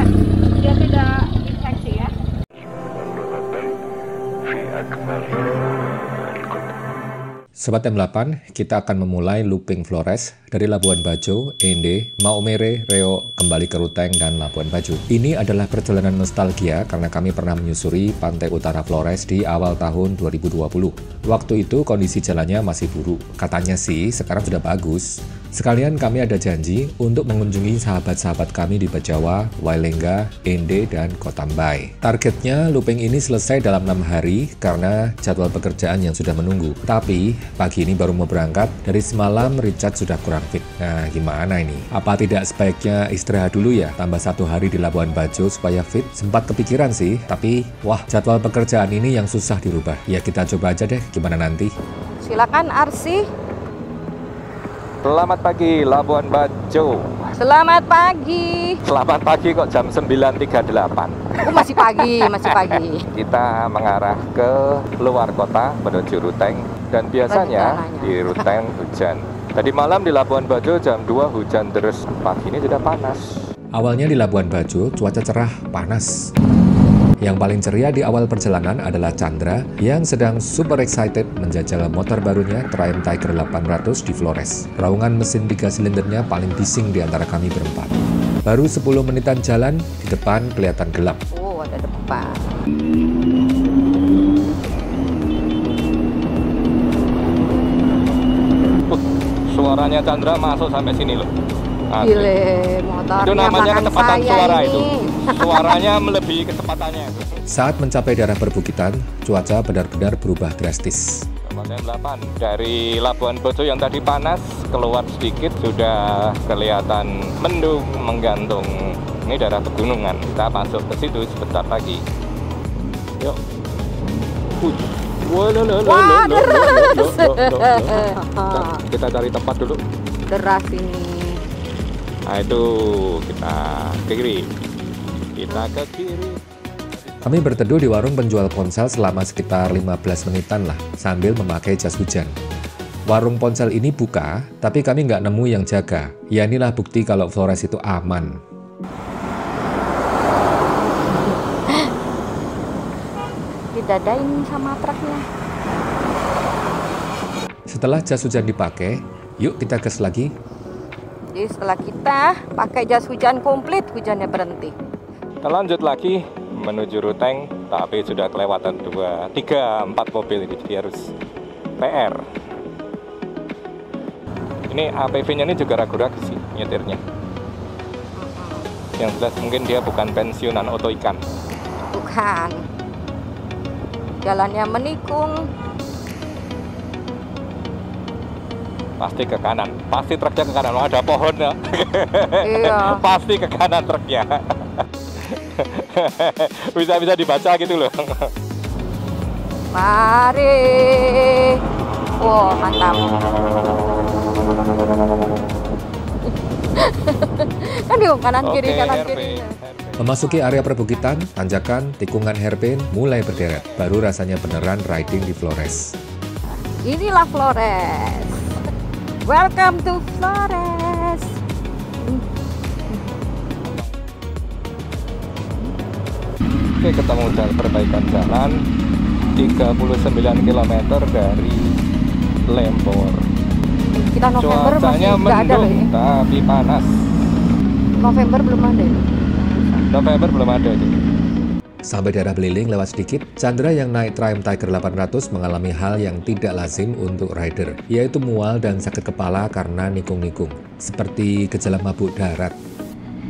Kan? Dia tidak infeksi ya. Sobat M8, kita akan memulai looping Flores dari Labuan Bajo, Ende, Maumere, Reo, kembali ke Ruteng, dan Labuan Bajo. Ini adalah perjalanan nostalgia karena kami pernah menyusuri pantai utara Flores di awal tahun 2020. Waktu itu kondisi jalannya masih buruk. Katanya sih sekarang sudah bagus. Sekalian kami ada janji untuk mengunjungi sahabat-sahabat kami di Bajawa, Wailengga, Ende, dan Kotambai. Targetnya looping ini selesai dalam 6 hari karena jadwal pekerjaan yang sudah menunggu. Tapi pagi ini baru mau berangkat, dari semalam Richard sudah kurang fit. Nah gimana ini? Apa tidak sebaiknya istirahat dulu ya? Tambah 1 hari di Labuan Bajo supaya fit? Sempat kepikiran sih, tapi wah jadwal pekerjaan ini yang susah dirubah. Ya kita coba aja deh gimana nanti. Silakan Arsi. Selamat pagi Labuan Bajo. Selamat pagi. Selamat pagi kok jam 9.38. Masih pagi, masih pagi. Kita mengarah ke luar kota menuju Ruteng dan biasanya di Ruteng hujan. Tadi malam di Labuan Bajo jam 2 hujan terus, pagi ini sudah panas. Awalnya di Labuan Bajo cuaca cerah, panas. Yang paling ceria di awal perjalanan adalah Chandra yang sedang super excited menjajal motor barunya Triumph Tiger 800 di Flores. Raungan mesin 3 silindernya paling bising di antara kami berempat. Baru 10 menitan jalan, di depan kelihatan gelap. Oh, ada depan. Suaranya Chandra masuk sampai sini loh. Gile, motornya itu namanya kecepatan suara ini. itu. Suaranya melebihi kecepatannya. Saat mencapai daerah perbukitan, cuaca benar-benar berubah drastis. Jam 8 dari Labuan Bajo yang tadi panas keluar sedikit sudah kelihatan mendung menggantung. Ini daerah pegunungan. Kita masuk ke situ sebentar lagi. Yuk. Wah, deras. Kita cari tempat dulu. Deras ini. Nah itu kita ke kiri. Kita ke kiri. Kami berteduh di warung penjual ponsel selama sekitar 15 menitan lah, sambil memakai jas hujan. Warung ponsel ini buka, tapi kami nggak nemu yang jaga. Ya inilah bukti kalau Flores itu aman. Didadain sama truknya. Setelah jas hujan dipakai, yuk kita gas lagi. Jadi setelah kita pakai jas hujan komplit, hujannya berhenti. Kita lanjut lagi menuju Ruteng, tapi sudah kelewatan 2, 3, 4 mobil ini, jadi harus PR. Ini APV-nya ini juga ragu-ragu sih nyetirnya. Yang jelas mungkin dia bukan pensiunan oto ikan. Bukan. Jalannya menikung. Pasti ke kanan, pasti truknya ke kanan. Oh, ada pohon ya. Iya. Pasti ke kanan truknya. Bisa dibaca gitu loh. Mari. Wow, mantap. Kan di kanan kiri, kanan kiri. Memasuki area perbukitan, tanjakan, tikungan hairpin mulai berderet. Baru rasanya beneran riding di Flores. Inilah Flores. Welcome to Flores. Oke, ketemu jalan perbaikan jalan 39 km dari Lembor. Kita November Cuacanya masih nggak ada loh mendung, ya. tapi panas. November belum ada ya. November belum ada itu. Sampai daerah Beliling lewat sedikit, Chandra yang naik Triumph Tiger 800 mengalami hal yang tidak lazim untuk rider, yaitu mual dan sakit kepala karena nikung-nikung, seperti gejala mabuk darat.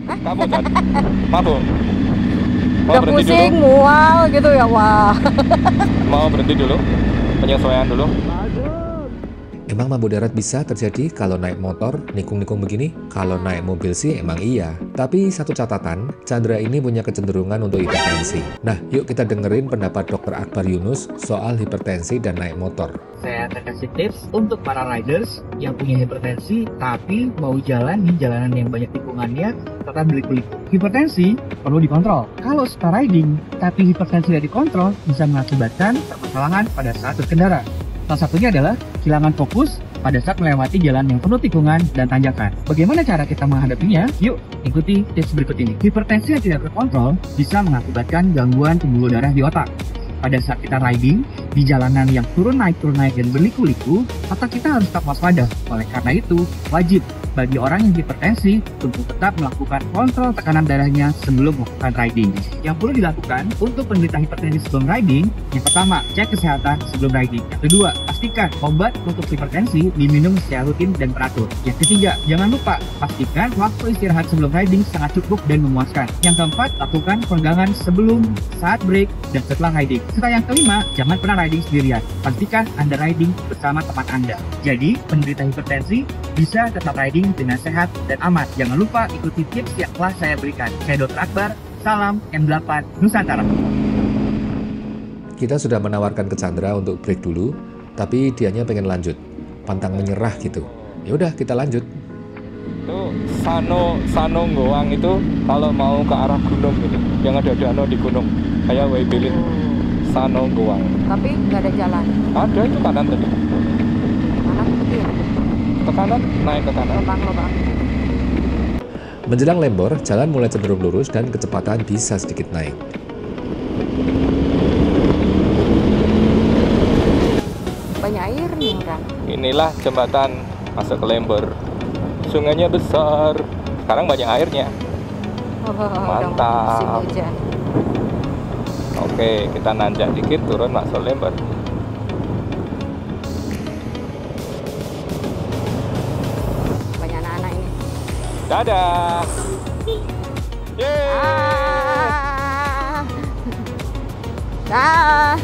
Kamu tadi mabuk? Mau Udah berhenti pusing, dulu? mual gitu ya, wah. Mau berhenti dulu? Penyesuaian dulu? Emang mabuk darat bisa terjadi kalau naik motor nikung-nikung begini? Kalau naik mobil sih emang iya. Tapi satu catatan, Chandra ini punya kecenderungan untuk hipertensi. Nah, yuk kita dengerin pendapat Dr. Akbar Yunus soal hipertensi dan naik motor. Saya akan kasih tips untuk para riders yang punya hipertensi tapi mau jalan di jalanan yang banyak tikungannya serta berliku-liku. Hipertensi perlu dikontrol. Kalau suka riding tapi hipertensi tidak dikontrol bisa mengakibatkan permasalahan pada saat berkendara. Salah satunya adalah kehilangan fokus pada saat melewati jalan yang penuh tikungan dan tanjakan. Bagaimana cara kita menghadapinya? Yuk, ikuti tips berikut ini. Hipertensi yang tidak terkontrol bisa mengakibatkan gangguan pembuluh darah di otak. Pada saat kita riding di jalanan yang turun naik dan berliku-liku, otak kita harus tetap waspada. Oleh karena itu, wajib bagi orang yang hipertensi untuk tetap melakukan kontrol tekanan darahnya sebelum melakukan riding. Yang perlu dilakukan untuk penderita hipertensi sebelum riding, yang pertama, cek kesehatan sebelum riding. Yang kedua, pastikan obat untuk hipertensi diminum secara rutin dan teratur. Yang ketiga, jangan lupa pastikan waktu istirahat sebelum riding sangat cukup dan memuaskan. Yang keempat, lakukan peregangan sebelum, saat break, dan setelah riding. Serta yang kelima, jangan pernah riding sendirian. Pastikan Anda riding bersama teman Anda. Jadi, penderita hipertensi bisa tetap riding dengan sehat dan aman. Jangan lupa ikuti tips yang telah saya berikan. Saya Dr. Akbar, salam M8 Nusantara. Kita sudah menawarkan ke Chandra untuk break dulu, tapi dianya pengen lanjut. Pantang menyerah gitu. Ya udah, kita lanjut. Itu Sano Goang itu kalau mau ke arah gunung gitu. Yang ada danau di gunung. Kayak Weibilin Sano Goang. Tapi nggak ada jalan. Ada itu kanan tadi. Kanan seperti ya? Ke kanan, naik ke kanan. Lubang-lubang. Menjelang Lembor, jalan mulai cenderung lurus dan kecepatan bisa sedikit naik. Banyak air nih kan. Inilah jembatan masuk ke Lembor. Sungainya besar. Sekarang banyak airnya. Mantap. Musim hujan. Oke, kita nanjak dikit turun masuk Lembor. Banyak anak-anak ini. Dadah. Yeay. Dah.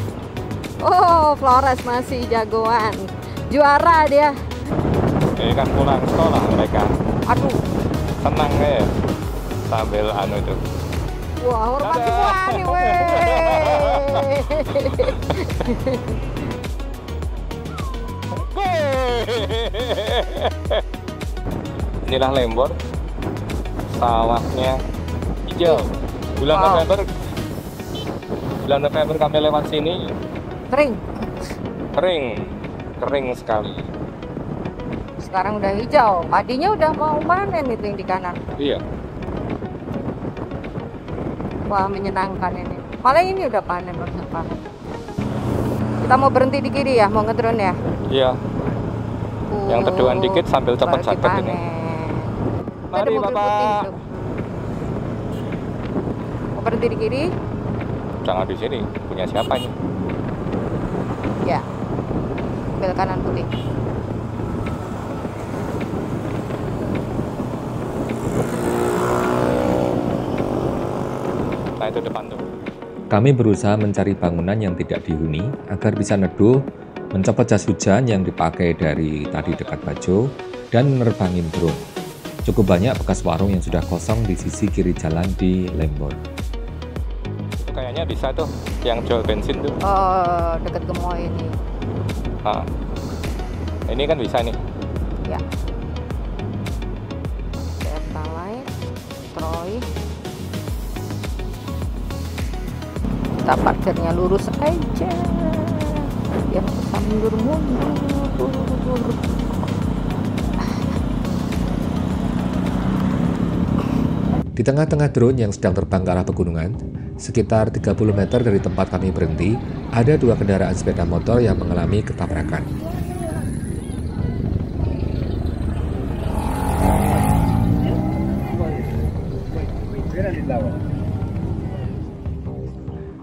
Oh, Flores masih jagoan. Juara dia. Ini kan pulang sekolah mereka. Aduh. Senang ya. Sambil itu. Wah, hormat semua nih, weh. Inilah Lembor. Sawahnya hijau. Bulan November kami lewat sini. Kering sekali. Sekarang udah hijau. Padinya udah mau panen itu yang di kanan. Iya. Wah, menyenangkan ini. Malah ini udah panen, baru panen. Kita mau berhenti di kiri ya, mau ngedrone ya? Iya. Yang teduhan dikit sambil cepat baru sakit ini. dipanen. Mari Ada mobil Bapak. putih tuh. Mau berhenti di kiri? Jangan di sini. Punya siapa ini? Ya. Mobil kanan putih. Nah, itu depan tuh. Kami berusaha mencari bangunan yang tidak dihuni agar bisa neduh, mencopot jas hujan yang dipakai dari tadi dekat Bajo, dan menerbangin drone. Cukup banyak bekas warung yang sudah kosong di sisi kiri jalan di Lembor. Itu kayaknya bisa tuh, yang jual bensin tuh. Oh, dekat Gemoy ini. Nah, ini kan bisa nih. Ya. Pertalite, Troy. Kita parkirnya lurus aja. Biar bisa mundur. Di tengah-tengah drone yang sedang terbang ke arah pegunungan, sekitar 30 meter dari tempat kami berhenti, ada dua kendaraan sepeda motor yang mengalami ketabrakan.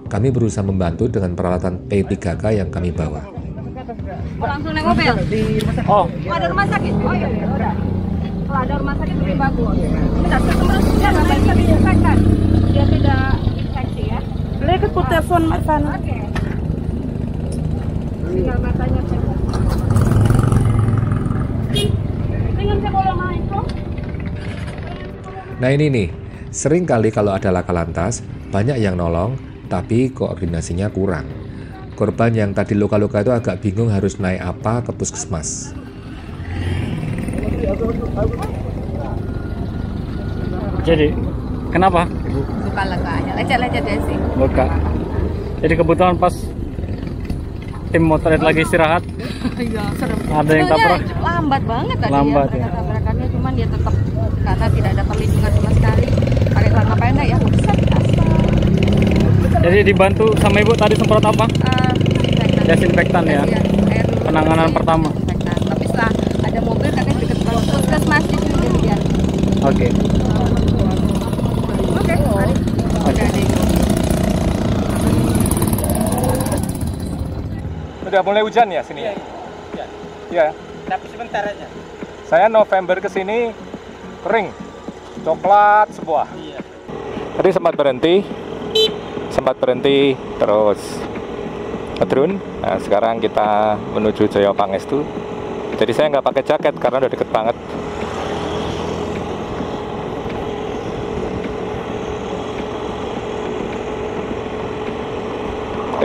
Kami berusaha membantu dengan peralatan P3K yang kami bawa. Langsung naik mobil? Oh, Ada rumah sakit? Oh iya, udah. Kalau ada rumah sakit lebih bagus. Bentar, saya bisa diinfekkan. Dia tidak infeksi ya. Boleh ke telepon Mak Sana. Oke. Tinggal matanya cek. Tinggal saya boleh main kok. Nah ini nih, sering kali kalau ada laka lantas, banyak yang nolong, tapi koordinasinya kurang. Korban yang tadi luka-luka itu agak bingung harus naik apa ke puskesmas. Jadi, kenapa? Luka-luka aja, lecet-lecet ya sih. Luka. Jadi kebetulan pas tim motoret lagi istirahat. Iya, serem. Ada yang tabrak. Lambat banget tadi Lambat, ya. ya. Tabrakannya cuman dia tetap karena tidak ada perlindungan sama sekali. Pakai celana pendek ya, bisa Jadi dibantu sama ibu tadi semprot apa? Desinfektan ya. Air dulu. Penanganan pertama. Desinfektan. Tapi setelah ada mobil katanya dekat puskesmas di sini jadi biar. Oke. Oke, mari. Oke. Udah mulai hujan ya sini? Iya. Tapi sebentar aja. Saya November kesini kering, coklat semua. Iya. Tadi sempat berhenti, terus ngedrone. Nah, sekarang kita menuju Jaya Pangestu. Jadi saya nggak pakai jaket karena udah deket banget.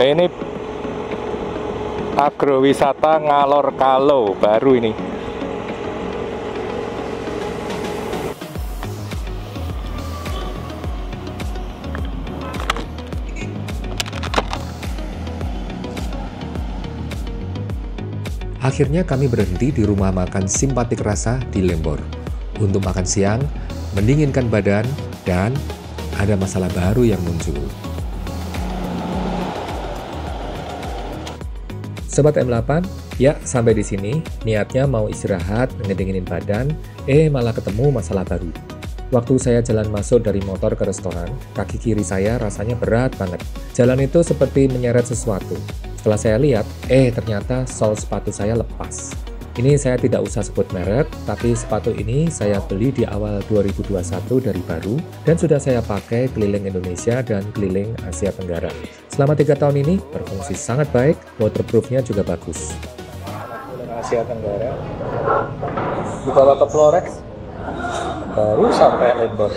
Ini agrowisata Ngalor Kalau baru ini. Akhirnya kami berhenti di rumah makan Simpatik Rasa di Lembor untuk makan siang, mendinginkan badan, dan ada masalah baru yang muncul. Sobat M8, ya sampai di sini, niatnya mau istirahat, ngedinginin badan, malah ketemu masalah baru. Waktu saya jalan masuk dari motor ke restoran, kaki kiri saya rasanya berat banget. Jalan itu seperti menyeret sesuatu. Setelah saya lihat, ternyata sol sepatu saya lepas. Ini saya tidak usah sebut merek, tapi sepatu ini saya beli di awal 2021 dari baru, dan sudah saya pakai keliling Indonesia dan keliling Asia Tenggara. Selama 3 tahun ini, berfungsi sangat baik, waterproofnya juga bagus. Asia Tenggara dibawa ke Flores, baru sampai Lembor,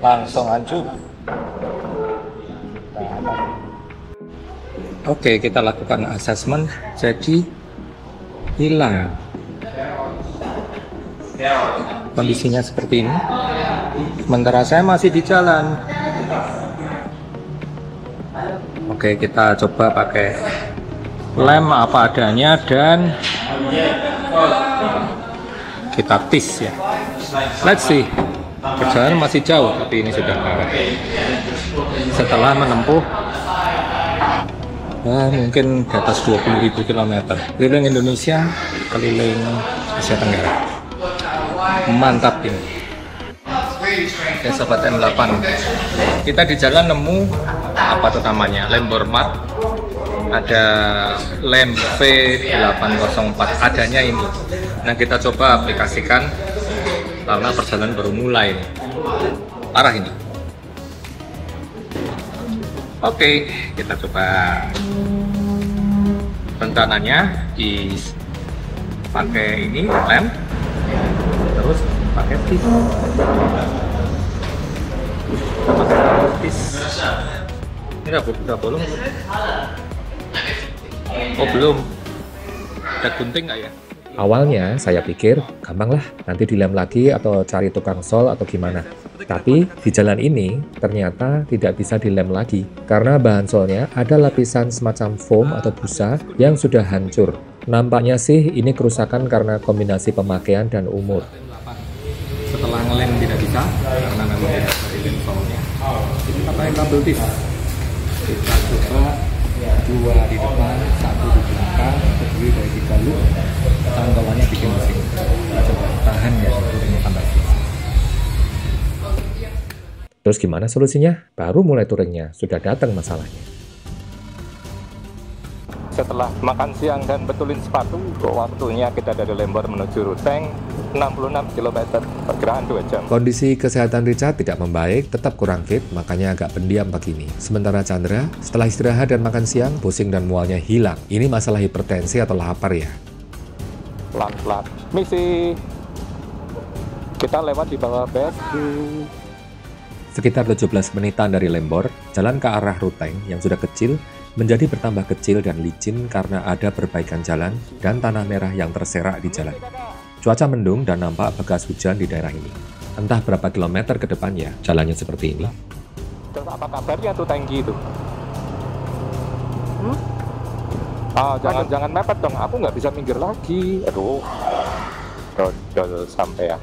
langsung hancur. Oke, kita lakukan asesmen, jadi hilang. Kondisinya seperti ini. Sementara saya masih di jalan. Oke, kita coba pakai lem apa adanya dan kita tis ya. Let's see. Perjalanan masih jauh, tapi ini sudah lewat. Setelah menempuh mungkin di atas 20.000 km keliling Indonesia, keliling Asia Tenggara. Mantap ini. Oke sobat M8, kita di jalan nemu apa tuh namanya, Lembor Mart. Ada lem V804 adanya ini. Nah kita coba aplikasikan karena perjalanan baru mulai. Parah ini. Oke, kita coba. Rencananya dipakai ini lem, terus pakai tis. Ini udah bolong. Oh belum. Ada gunting nggak ya? Awalnya saya pikir gampang lah, nanti dilem lagi atau cari tukang sol atau gimana. Tapi di jalan ini ternyata tidak bisa dilem lagi karena bahan solnya ada lapisan semacam foam atau busa yang sudah hancur. Nampaknya sih ini kerusakan karena kombinasi pemakaian dan umur. Setelah ngelem tidak bisa karena memang tidak ada lem solnya, kita pakai kabel tis. Kita coba 2 di depan, 1 di belakang, terdiri dari 3 loop. Tanggawannya bikin pusing. Kita coba tahan ya turunnya tambah. Terus gimana solusinya? Baru mulai touringnya, sudah datang masalahnya. Setelah makan siang dan betulin sepatu, waktunya kita dari Lembor menuju Ruteng, 66 km, perkiraan 2 jam. Kondisi kesehatan Richard tidak membaik, tetap kurang fit, makanya agak pendiam pagi ini. Sementara Chandra, setelah istirahat dan makan siang, pusing dan mualnya hilang. Ini masalah hipertensi atau lapar ya? Pelan-pelan. Misi. Kita lewat di bawah Bedu. Sekitar 17 menitan dari Lembor, jalan ke arah Ruteng yang sudah kecil menjadi bertambah kecil dan licin karena ada perbaikan jalan dan tanah merah yang terserak di jalan. Cuaca mendung dan nampak bekas hujan di daerah ini. Entah berapa kilometer ke depannya, jalannya seperti ini. Terus apa kabarnya tuh tangki itu? Jangan mepet dong, aku nggak bisa minggir lagi. Aduh, dodol sampean.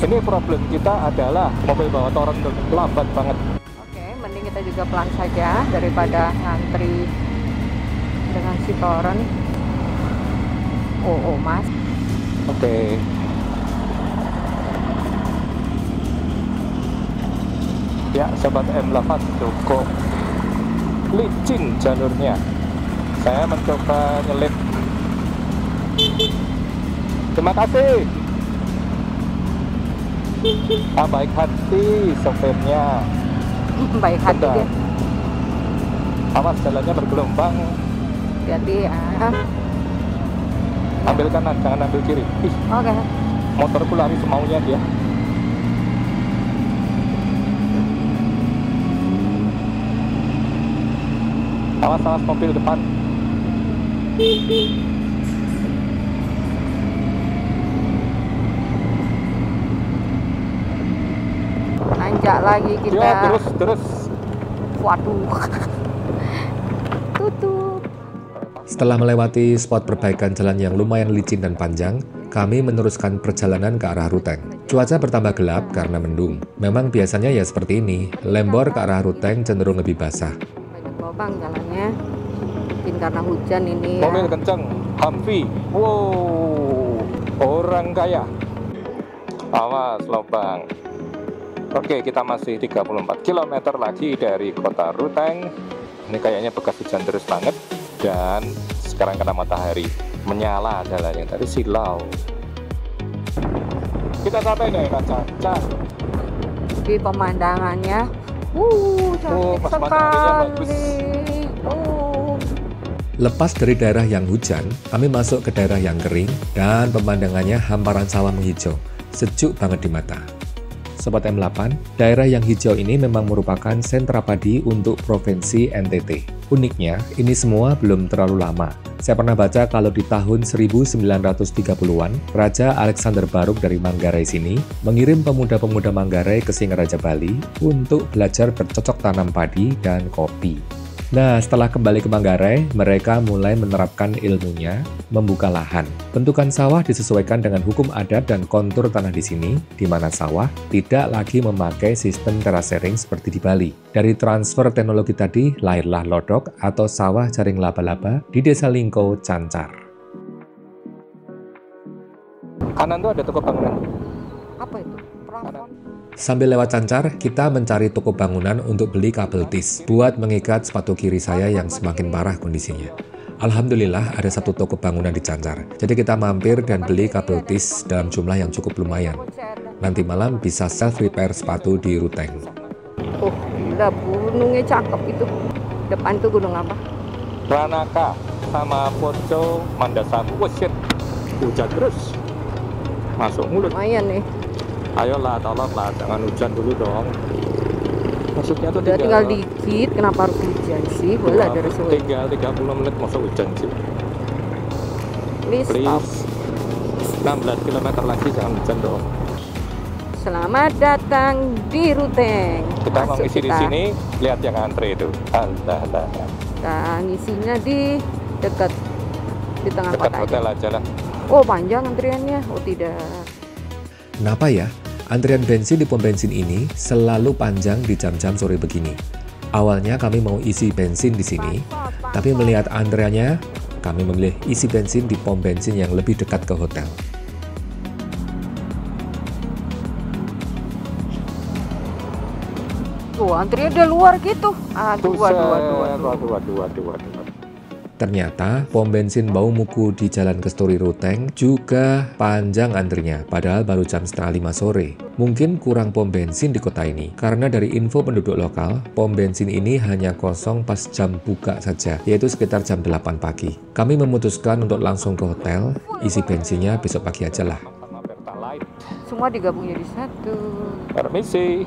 Ini problem kita adalah mobil bawah toren lambat banget. Oke, mending kita juga pelan saja daripada ngantri dengan si toren. Oh mas. Oke. Ya, sobat M8 cukup licin jalurnya. Saya mencoba nyelip. Terima kasih. Baik hati sopirnya. Baik hati Bentar. dia. Awas, jalannya bergelombang. Hati-hati ya. Ambil kanan, jangan ambil kiri. Ih, Oke. motorku lari semaunya dia. Awas mobil depan. Nanjak lagi kita. Ya, terus. Waduh. Tutup. Setelah melewati spot perbaikan jalan yang lumayan licin dan panjang, kami meneruskan perjalanan ke arah Ruteng. Cuaca bertambah gelap karena mendung. Memang biasanya ya seperti ini, lembor ke arah Ruteng cenderung lebih basah. Banyak lubang jalannya. Mungkin karena hujan ini ya. Mobil kenceng, Humvee. Wow, orang kaya. Awas lubang. Oke, kita masih 34 km lagi dari kota Ruteng. Ini kayaknya bekas hujan terus banget. Dan sekarang kena matahari menyala jalannya, tadi silau. Kita sampai nih kaca. Di pemandangannya cantik Mas mataharinya bagus. sekali. Lepas dari daerah yang hujan, kami masuk ke daerah yang kering dan pemandangannya hamparan sawah menghijau, sejuk banget di mata. Sobat M8, daerah yang hijau ini memang merupakan sentra padi untuk Provinsi NTT. Uniknya, ini semua belum terlalu lama. Saya pernah baca kalau di tahun 1930-an, Raja Alexander Baruk dari Manggarai sini mengirim pemuda-pemuda Manggarai ke Singaraja Bali untuk belajar bercocok tanam padi dan kopi. Nah, setelah kembali ke Manggarai, mereka mulai menerapkan ilmunya, membuka lahan. Bentukan sawah disesuaikan dengan hukum adat dan kontur tanah di sini, di mana sawah tidak lagi memakai sistem terasering seperti di Bali. Dari transfer teknologi tadi, lahirlah lodok atau sawah jaring laba-laba di Desa Lingko, Cancar. Kanan tuh ada toko bangunan. Apa itu? Prafon. Sambil lewat Cancar, kita mencari toko bangunan untuk beli kabel tis buat mengikat sepatu kiri saya yang semakin parah kondisinya. Alhamdulillah ada satu toko bangunan di Cancar, jadi kita mampir dan beli kabel tis dalam jumlah yang cukup lumayan. Nanti malam bisa self-repair sepatu di Ruteng. Oh, gila, gunungnya cakep itu. Depan tuh gunung apa? Ranaka sama Poco Mandasam. Wah, shit. Hujan terus. Masuk mulut. Lumayan nih. Ayolah, tolonglah, jangan hujan dulu dong. Maksudnya tuh Udah tinggal dikit, kenapa harus hujan sih? Boleh dari sini. Tinggal 30 menit masuk hujan sih. Please stop. 16 km lagi, jangan hujan dong. Selamat datang di Ruteng. Kita mau Masuk ngisi di sini, lihat yang antre itu. Allah. Kita ngisinya di dekat di tengah Dekat kota hotel aja. aja lah. Oh, panjang antriannya. Oh, tidak. Kenapa ya? Antrian bensin di pom bensin ini selalu panjang di jam-jam sore begini. Awalnya kami mau isi bensin di sini, tapi melihat antriannya, kami memilih isi bensin di pom bensin yang lebih dekat ke hotel. Oh, antrian udah luar gitu. Aduh. Ternyata pom bensin Baumuku di Jalan Kesturi Ruteng juga panjang antrinya, padahal baru jam 4:30 sore. Mungkin kurang pom bensin di kota ini, karena dari info penduduk lokal, pom bensin ini hanya kosong pas jam buka saja, yaitu sekitar jam 8 pagi. Kami memutuskan untuk langsung ke hotel, isi bensinnya besok pagi aja lah. Semua digabung jadi satu. Permisi,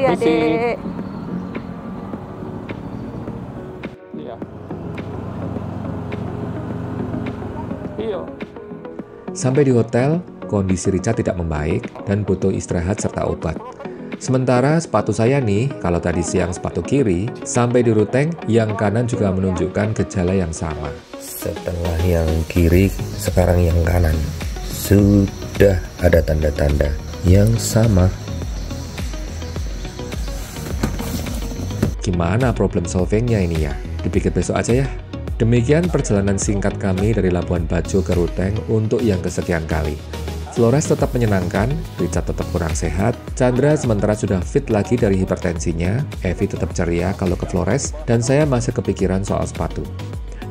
Adik. Sampai di hotel, kondisi Richard tidak membaik dan butuh istirahat serta obat. Sementara sepatu saya nih, kalau tadi siang sepatu kiri, sampai di Ruteng, yang kanan juga menunjukkan gejala yang sama. Setelah yang kiri, sekarang yang kanan. Sudah ada tanda-tanda yang sama. Gimana problem solvingnya ini ya? Dipikir besok aja ya. Demikian perjalanan singkat kami dari Labuan Bajo ke Ruteng untuk yang kesekian kali. Flores tetap menyenangkan, Richard tetap kurang sehat, Chandra sementara sudah fit lagi dari hipertensinya, Evi tetap ceria kalau ke Flores, dan saya masih kepikiran soal sepatu.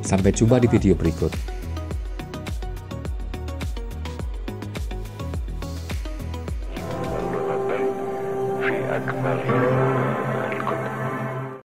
Sampai jumpa di video berikut.